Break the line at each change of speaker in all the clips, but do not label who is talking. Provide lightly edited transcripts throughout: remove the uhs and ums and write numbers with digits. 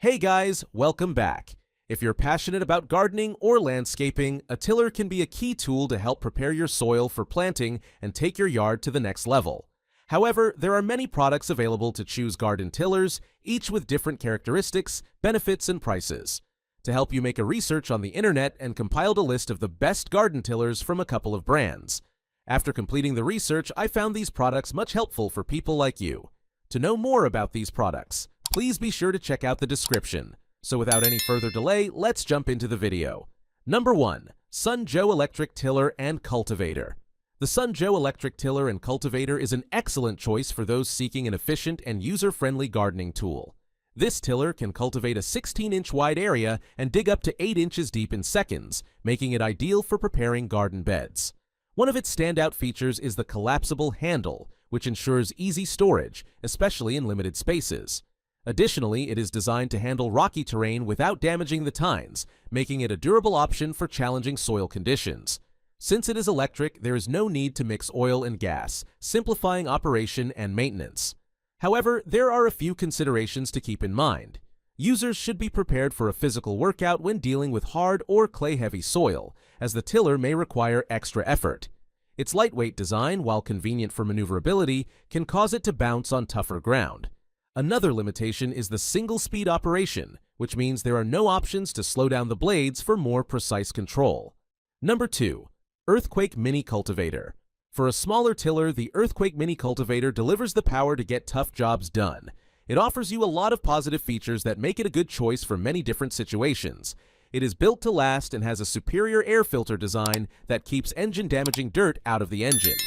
Hey guys, welcome back. If you're passionate about gardening or landscaping, a tiller can be a key tool to help prepare your soil for planting and take your yard to the next level. However, there are many products available to choose garden tillers, each with different characteristics, benefits, and prices. To help you make a research on the internet and compiled a list of the best garden tillers from a couple of brands. After completing the research, I found these products much helpful for people like you. To know more about these products, please be sure to check out the description. So without any further delay, let's jump into the video. Number 1. Sun Joe Electric Tiller and Cultivator. The Sun Joe Electric Tiller and Cultivator is an excellent choice for those seeking an efficient and user-friendly gardening tool. This tiller can cultivate a 16-inch wide area and dig up to 8 inches deep in seconds, making it ideal for preparing garden beds. One of its standout features is the collapsible handle, which ensures easy storage, especially in limited spaces. Additionally, it is designed to handle rocky terrain without damaging the tines, making it a durable option for challenging soil conditions. Since it is electric, there is no need to mix oil and gas, simplifying operation and maintenance. However, there are a few considerations to keep in mind. Users should be prepared for a physical workout when dealing with hard or clay-heavy soil, as the tiller may require extra effort. Its lightweight design, while convenient for maneuverability, can cause it to bounce on tougher ground. Another limitation is the single-speed operation, which means there are no options to slow down the blades for more precise control. Number 2. Earthquake Mini Cultivator. For a smaller tiller, the Earthquake Mini Cultivator delivers the power to get tough jobs done. It offers you a lot of positive features that make it a good choice for many different situations. It is built to last and has a superior air filter design that keeps engine-damaging dirt out of the engine.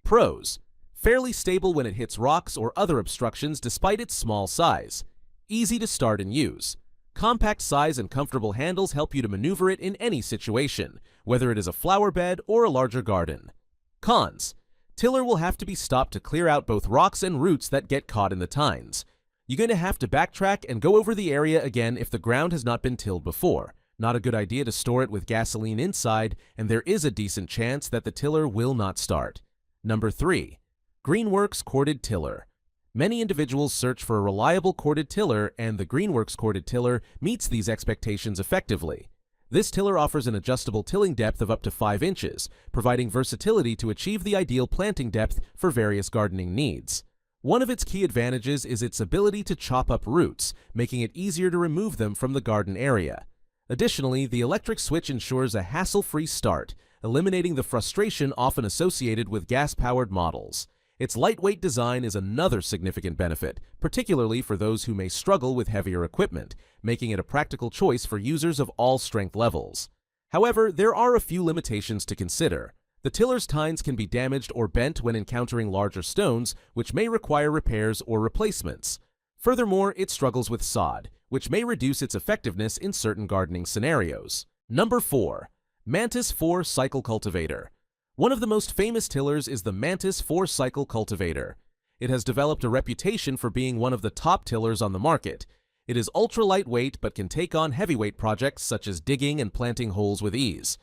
Pros: fairly stable when it hits rocks or other obstructions despite its small size. Easy to start and use. Compact size and comfortable handles help you to maneuver it in any situation, whether it is a flower bed or a larger garden. Cons: tiller will have to be stopped to clear out both rocks and roots that get caught in the tines. You're going to have to backtrack and go over the area again if the ground has not been tilled before. Not a good idea to store it with gasoline inside, and there is a decent chance that the tiller will not start. Number 3. Greenworks Corded Tiller. Many individuals search for a reliable corded tiller, and the Greenworks Corded Tiller meets these expectations effectively. This tiller offers an adjustable tilling depth of up to 5 inches, providing versatility to achieve the ideal planting depth for various gardening needs. One of its key advantages is its ability to chop up roots, making it easier to remove them from the garden area. Additionally, the electric switch ensures a hassle-free start, eliminating the frustration often associated with gas-powered models. Its lightweight design is another significant benefit, particularly for those who may struggle with heavier equipment, making it a practical choice for users of all strength levels. However, there are a few limitations to consider. The tiller's tines can be damaged or bent when encountering larger stones, which may require repairs or replacements. Furthermore, it struggles with sod, which may reduce its effectiveness in certain gardening scenarios. Number 4. Mantis 4-Cycle Cultivator. One of the most famous tillers is the Mantis 4-Cycle Cultivator. It has developed a reputation for being one of the top tillers on the market. It is ultra-lightweight but can take on heavyweight projects such as digging and planting holes with ease.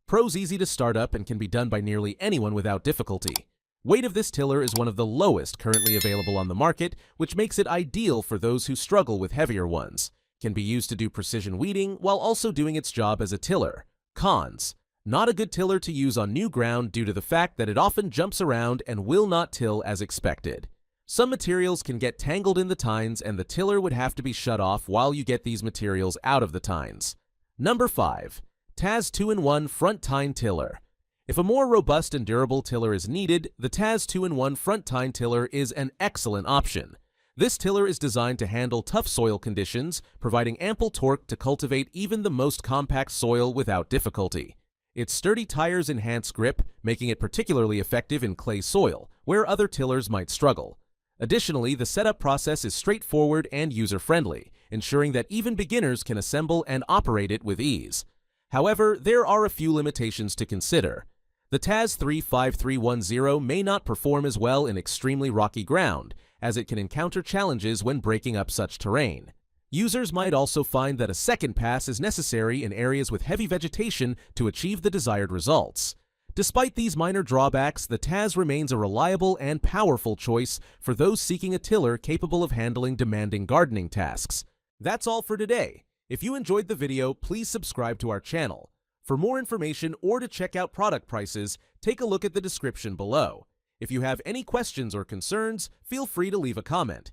Pros: easy to start up and can be done by nearly anyone without difficulty. Weight of this tiller is one of the lowest currently available on the market, which makes it ideal for those who struggle with heavier ones. Can be used to do precision weeding while also doing its job as a tiller. Cons: not a good tiller to use on new ground due to the fact that it often jumps around and will not till as expected. Some materials can get tangled in the tines and the tiller would have to be shut off while you get these materials out of the tines. Number 5. Tazz 2-in-1 Front Tine Tiller. If a more robust and durable tiller is needed, the Tazz 2-in-1 Front Tine Tiller is an excellent option. This tiller is designed to handle tough soil conditions, providing ample torque to cultivate even the most compact soil without difficulty. Its sturdy tires enhance grip, making it particularly effective in clay soil, where other tillers might struggle. Additionally, the setup process is straightforward and user-friendly, ensuring that even beginners can assemble and operate it with ease. However, there are a few limitations to consider. The Tazz 35310 may not perform as well in extremely rocky ground, as it can encounter challenges when breaking up such terrain. Users might also find that a second pass is necessary in areas with heavy vegetation to achieve the desired results. Despite these minor drawbacks, the Tazz remains a reliable and powerful choice for those seeking a tiller capable of handling demanding gardening tasks. That's all for today. If you enjoyed the video, please subscribe to our channel. For more information or to check out product prices, take a look at the description below. If you have any questions or concerns, feel free to leave a comment.